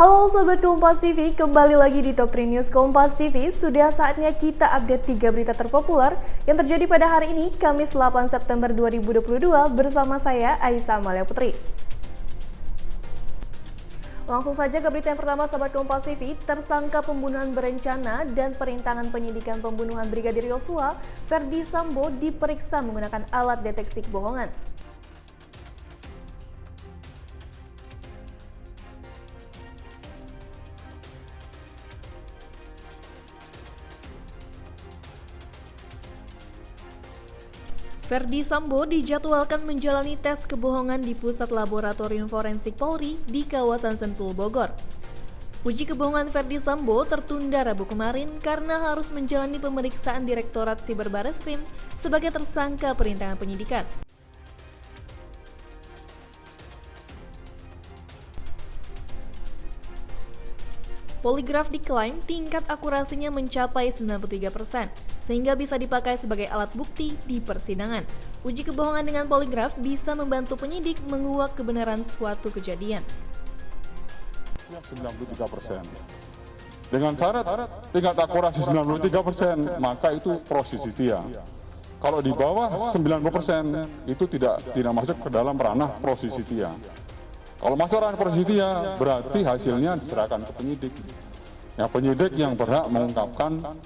Halo Sobat Kompas TV, kembali lagi di Top 3 News Kompas TV. Sudah saatnya kita update 3 berita terpopuler yang terjadi pada hari ini, Kamis 8 September 2022 bersama saya, Aisyah Amalia Putri. Langsung saja ke berita yang pertama, Sobat Kompas TV. Tersangka pembunuhan berencana dan perintangan penyidikan pembunuhan Brigadir Yosua, Ferdy Sambo diperiksa menggunakan alat deteksi kebohongan. Ferdy Sambo dijadwalkan menjalani tes kebohongan di Pusat Laboratorium Forensik Polri di kawasan Sentul, Bogor. Uji kebohongan Ferdy Sambo tertunda Rabu kemarin karena harus menjalani pemeriksaan Direktorat Siber Bareskrim sebagai tersangka perintangan penyidikan. Poligraf diklaim tingkat akurasinya mencapai 93%, sehingga bisa dipakai sebagai alat bukti di persidangan. Uji kebohongan dengan poligraf bisa membantu penyidik menguak kebenaran suatu kejadian. 93%. Dengan syarat tingkat akurasi 93%, maka itu prosesitia. Kalau di bawah 90% itu tidak masuk ke dalam ranah prosesitia. Kalau masuk ranah prosesitia berarti hasilnya diserahkan ke penyidik. Ya, penyidik yang berhak mengungkapkan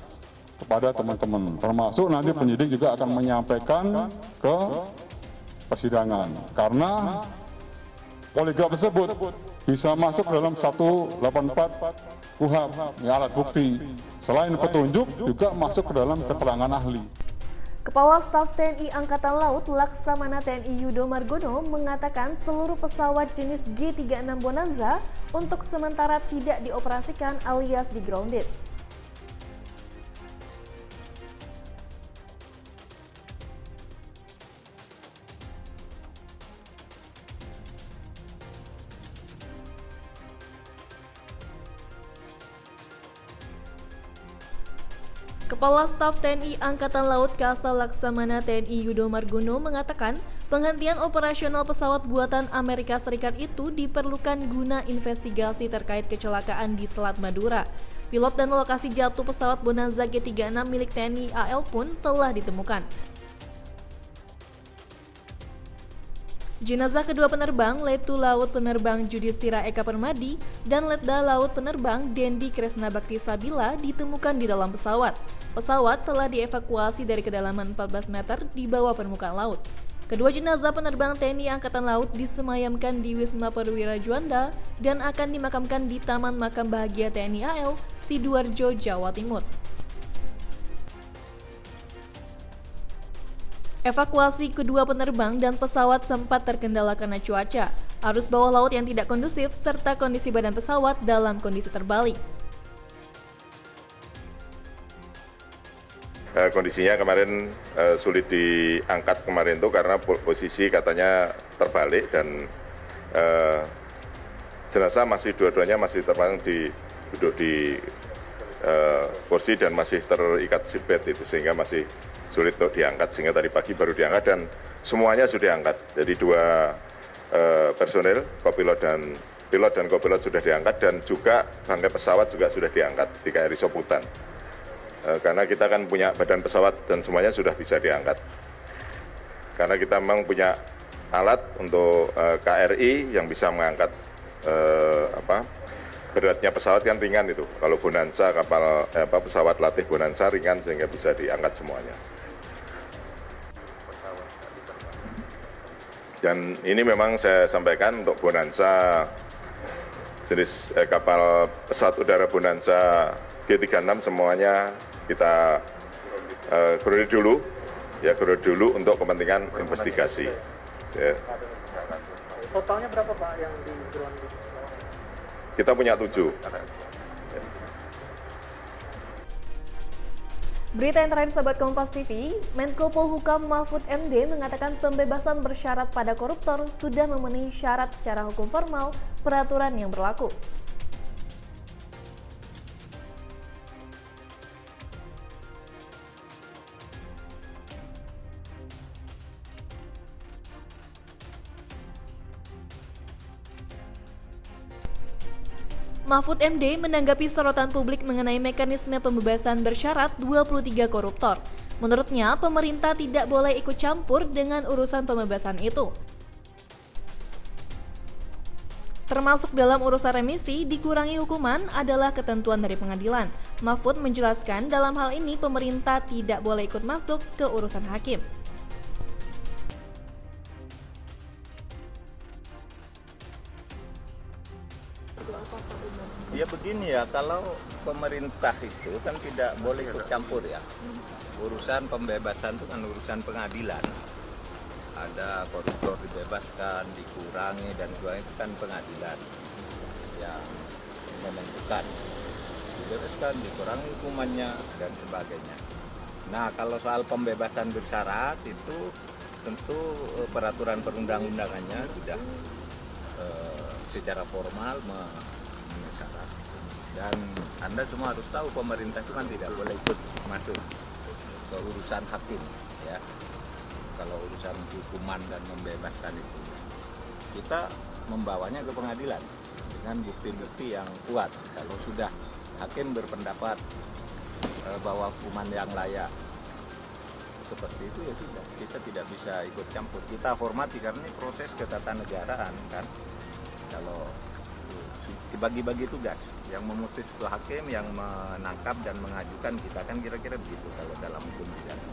kepada teman-teman, termasuk nanti penyidik juga akan menyampaikan ke persidangan. Karena poligraf tersebut bisa masuk dalam 184 KUHP, ya, alat bukti. Selain petunjuk juga masuk ke dalam keterangan ahli. Kepala Staf TNI Angkatan Laut Laksamana TNI Yudo Margono mengatakan seluruh pesawat jenis G36 Bonanza untuk sementara tidak dioperasikan alias di-grounded. Kepala Staf TNI Angkatan Laut Kasal Laksamana TNI Yudo Margono mengatakan penghentian operasional pesawat buatan Amerika Serikat itu diperlukan guna investigasi terkait kecelakaan di Selat Madura. Pilot dan lokasi jatuh pesawat Bonanza G36 milik TNI AL pun telah ditemukan. Jenazah kedua penerbang, Letu Laut Penerbang Judistira Eka Permadi dan Letda Laut Penerbang Dendi Kresna Bakti Sabila ditemukan di dalam pesawat. Pesawat telah dievakuasi dari kedalaman 14 meter di bawah permukaan laut. Kedua jenazah penerbang TNI Angkatan Laut disemayamkan di Wisma Perwira Juanda dan akan dimakamkan di Taman Makam Bahagia TNI AL, Sidoarjo, Jawa Timur. Evakuasi kedua penerbang dan pesawat sempat terkendala karena cuaca, arus bawah laut yang tidak kondusif, serta kondisi badan pesawat dalam kondisi terbalik. Kondisinya kemarin sulit diangkat kemarin itu karena posisi katanya terbalik dan jenazah masih dua-duanya masih terbang duduk di kursi dan masih terikat seatbelt itu sehingga masih sulit untuk diangkat, sehingga tadi pagi baru diangkat dan semuanya sudah diangkat. Jadi dua personil, pilot dan kopilot sudah diangkat dan juga bangkai pesawat juga sudah diangkat di KRI Soputan. Karena kita kan punya badan pesawat dan semuanya sudah bisa diangkat. Karena kita memang punya alat untuk KRI yang bisa mengangkat beratnya pesawat kan ringan itu. Kalau Bonanza pesawat latih Bonanza ringan sehingga bisa diangkat semuanya. Dan ini memang saya sampaikan untuk Bonanza jenis kapal pesawat udara Bonanza G36 semuanya kita grounded dulu untuk kepentingan investigasi. Ya. Totalnya berapa Pak yang di grounded? Kita punya 7. Berita yang terakhir Sobat Kompas TV, Menko Polhukam Mahfud MD mengatakan pembebasan bersyarat pada koruptor sudah memenuhi syarat secara hukum formal peraturan yang berlaku. Mahfud MD menanggapi sorotan publik mengenai mekanisme pembebasan bersyarat 23 koruptor. Menurutnya, pemerintah tidak boleh ikut campur dengan urusan pembebasan itu. Termasuk dalam urusan remisi, dikurangi hukuman adalah ketentuan dari pengadilan. Mahfud menjelaskan dalam hal ini pemerintah tidak boleh ikut masuk ke urusan hakim. Ya begini ya, kalau pemerintah itu kan tidak boleh ikut campur ya. Urusan pembebasan itu kan urusan pengadilan. Ada koruptor dibebaskan, dikurangi dan sebagainya itu kan pengadilan yang menentukan. Dibebaskan, dikurangi hukumannya dan sebagainya. Nah, kalau soal pembebasan bersyarat itu tentu peraturan perundang-undangannya sudah secara formal syarat. Dan Anda semua harus tahu pemerintah itu kan tidak boleh ikut masuk ke urusan hakim ya. Kalau urusan hukuman dan membebaskan itu kita membawanya ke pengadilan dengan bukti-bukti yang kuat. Kalau sudah hakim berpendapat bahwa hukuman yang layak seperti itu ya sudah, kita tidak bisa ikut campur. Kita hormati karena ini proses ketatanegaraan kan. Kalau dibagi-bagi tugas, yang memutus itu hakim, yang menangkap dan mengajukan kita, kan kira-kira begitu kalau dalam hukum pidana.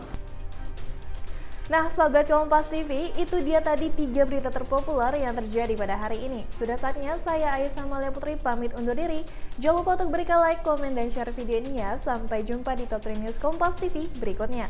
Nah, sahabat Kompas TV, itu dia tadi 3 berita terpopuler yang terjadi pada hari ini. Sudah saatnya saya Aisyah Amalia Putri pamit undur diri. Jangan lupa untuk berikan like, komen, dan share video ini ya. Sampai jumpa di Top 3 News Kompas TV berikutnya.